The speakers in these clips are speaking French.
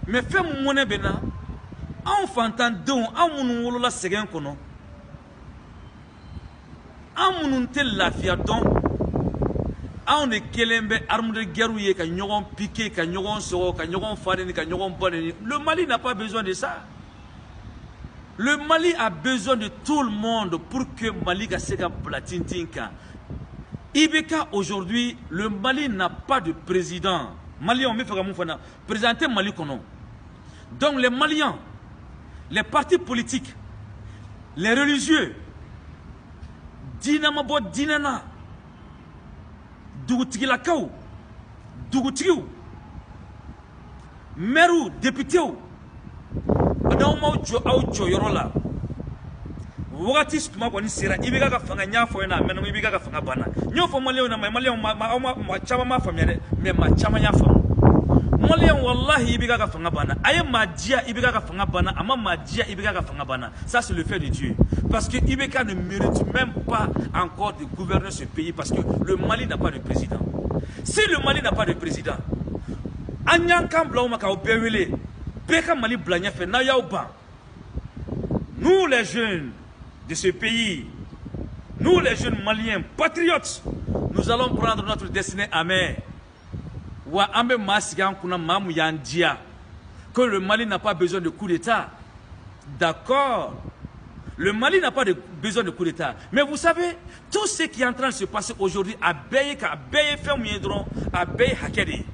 mais fais mon bena en fantan don en mon wolola segen kono en mon tel la fia don en de kelembe arme de guerre ye ka nyogon piqué ka nyogon so ka nyogon fadeni ka nyogon boneni. Le Mali n'a pas besoin de ça. Le Mali a besoin de tout le monde pour que Mali ka seka platintinka. Ibeka aujourd'hui, le Mali n'a pas de président. Mali on me fait comme fana présenter Mali kono. Donc les Maliens, les partis politiques, les religieux, dinamabo dinana, dougutigilakaw, dougutigiw, maire, député, adawma jo yorola. Wagati suma ko ni sera ibika ka fanga nya fo na menno ibika ka fanga bana nyo fo Malien na Malien ma chama ma famere mais ma chama nya fo Malien wallahi ibika ka fanga bana aye ma dia ibika ka fanga bana ama ma dia ibika ka fanga bana. Ça c'est le fait de Dieu parce que Ibeka ne mérite même pas encore de gouverner ce pays parce que le Mali n'a pas de président. Si le Mali n'a pas de président anyan kan blauma ka obewele beka Mali blanya fe na yaoba. Nous les jeunes de ce pays, nous les jeunes Maliens, patriotes, nous allons prendre notre destinée à main. Que le Mali n'a pas besoin de coup d'État. D'accord. Le Mali n'a pas besoin de coup d'État. Mais vous savez, tout ce qui est en train de se passer aujourd'hui à Beye fait miendron, à Beye Hakedi.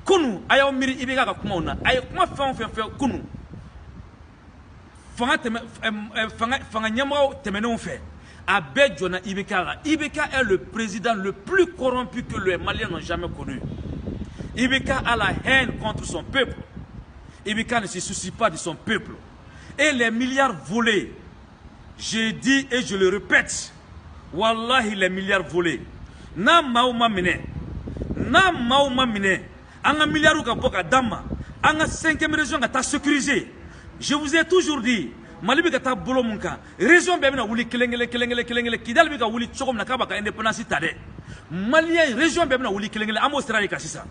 Kunu, ayo miri ibega ka kuma ona, ayo kuma fait kunu. Fanga nyamao temenon fait. Abe Jona Ibeka. Ibeka est le président le plus corrompu que les Maliens n'ont jamais connu. Ibeka a la haine contre son peuple. Ibeka ne se soucie pas de son peuple. Et les milliards volés, je dis et je le répète, wallahi les milliards volés. Na mauma mine, anga milliards ka boka dama, anga 5e région ka sécurisé. Je vous ai toujours dit, Mali bi ka ta bolo mun kan, région bɛɛ bɛna wuli kelen Kidal bi ka wuli cogo min na k'a b'a ka indépendance ta dɛ. Malien région bɛɛ bɛna wuli kelen an b'o sira de kan sisan.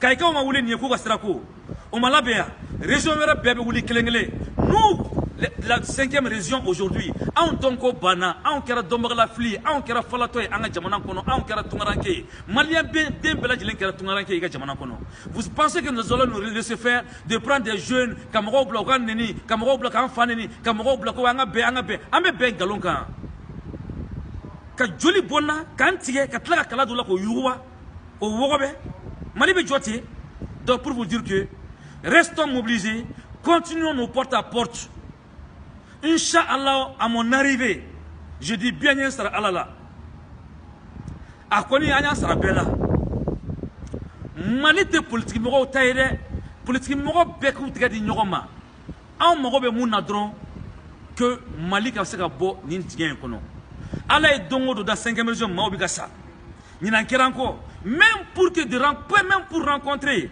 Kayikaw ma wuli nin ye k'u ka sira ko, o ma labɛn yan. Région wɛrɛ bɛɛ bɛ wuli kelen. Nous, la 5e région aujourd'hui, anw donko bana, anw kɛra dɔnbagala fili, anw kɛra falatɔ ye an ka jamana kɔnɔ, anw kɛra tungaranke ye. Malien den bɛɛ lajɛlen kɛra tungaranke ye i ka jamana kɔnɔ. Vous pensez que nous allons nous laisser faire de prendre des jeunes ka mɔgɔw bila u ka neni, ka mɔgɔw bila k'an fa neni, ka mɔgɔw bila ko an ka bɛn, an bɛ bɛn nkalon kan. Ka joli bɔnna, k'an tigɛ, ka tila ka kala dɔ la k'o yuguba, o wɔgɔbɛ. Mali bɛ jɔ ten. Donc pour vous dire que restons mobilisés, continuons nos porte à porte. Inch'Allah, à mon arrivée, je dis bien yen sara Allah. A koni anya sara bela. Mali te politique mɔgɔw ta ye dɛ. Politique mɔgɔ bɛɛ k'u tigɛ di ɲɔgɔn ma. Anw mago bɛ mun na dɔrɔn que Mali ka se ka bɔ nin tigɛ in kɔnɔ. Ala ye don o don da 5e région maaw bɛ ka sa. Ɲinan kɛra an kɔ. Même pour rencontrer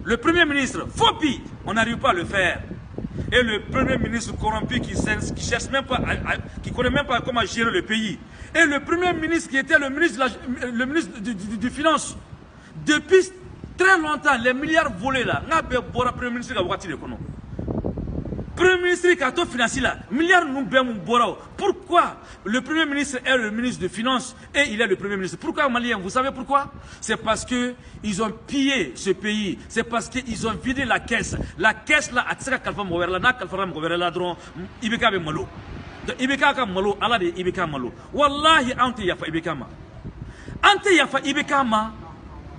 le Premier ministre, Fopi, on n'arrive pas à le faire. Et le Premier ministre corrompu qui cherche même pas, qui connaît même pas comment gérer le pays. Et le Premier ministre qui était le ministre du Finance. Depuis très longtemps, les milliards volés là, n'a pas le Premier ministre qui a voté le kono. Premier ministre qui a tout financé là, milliards nous bêmons borao. Pourquoi le Premier ministre est le ministre de Finances et il est le Premier ministre? Pourquoi Maliens? Vous savez pourquoi? C'est parce que ils ont pillé ce pays. C'est parce qu'ils ont vidé la caisse. La caisse là, à tsaka kalfa moverla, na kalfa moverla dron, ibeka be malo. Donc ibeka ka malo, ala de ibeka malo. Wallahi ante yafa ibeka ma. Ante yafa ibeka ma.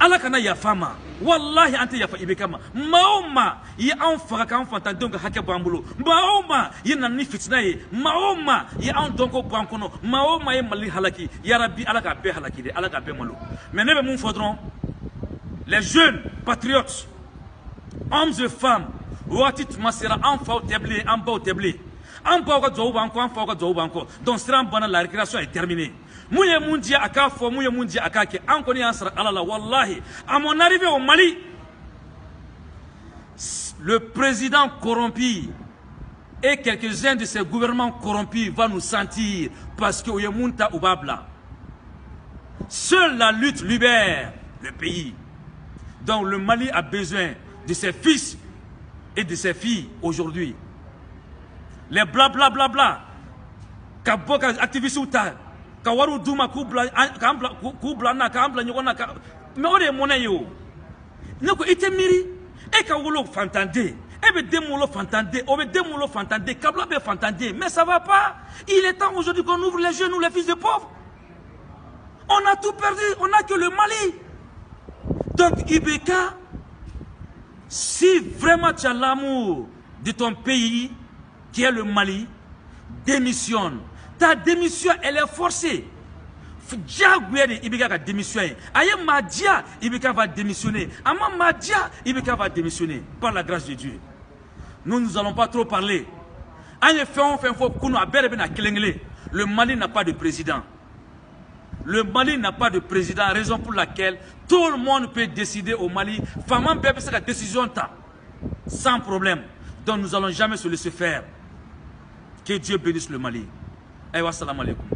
Ala kana yafama. Wallahi ante yafa ibekama. Maoma yi an faga kan fanta donc hake bambulo. Maoma yi nanni fitna ye. Maoma yi an donko bankono. Maoma yi mali halaki. Ya Rabbi ala ka be halaki de, ala ka be malo. Mais ne be mun faudront les jeunes patriotes, hommes et femmes, wati tumasira en fa tebli, en ba tebli. En ba ka zo banko, en fa ka zo banko. Donc sera bana la récréation est terminée. Mouye mundi aka fo, mouye mundi aka ke, an koni ansara alala, wallahi. À mon arrivée au Mali, le président corrompu et quelques-uns de ses gouvernements corrompus vont nous sentir parce que Oyemunta ou Babla. Seule la lutte libère le pays. Donc le Mali a besoin de ses fils et de ses filles aujourd'hui. Les blablabla, bla, bla, bla, activistes Kawaru Duma Kubla, Kublana, Kambla, Nyona, mais on est monnaie. Nous était miri, et Kawolo Fantandé, et be Demolo Fantandé, on be Demolo Fantandé, Kabla be Fantandé, mais ça va pas. Il est temps aujourd'hui qu'on ouvre les yeux, nous les fils de pauvres. On a tout perdu, on n'a que le Mali. Donc, Ibeka, si vraiment tu as l'amour de ton pays, qui est le Mali, démissionne. Ta démission, elle est forcée. Ibeka va démissionner. Aye Madia, Ibeka va démissionner. Ama Madia, Ibeka va démissionner. Par la grâce de Dieu. Nous n'allons pas trop parler. Le Mali n'a pas de président. Le Mali n'a pas de président, raison pour laquelle tout le monde peut décider au Mali. Faman peut faire la décision sans problème. Donc nous n'allons jamais se laisser faire. Que Dieu bénisse le Mali. Aïwa, salam alaikum.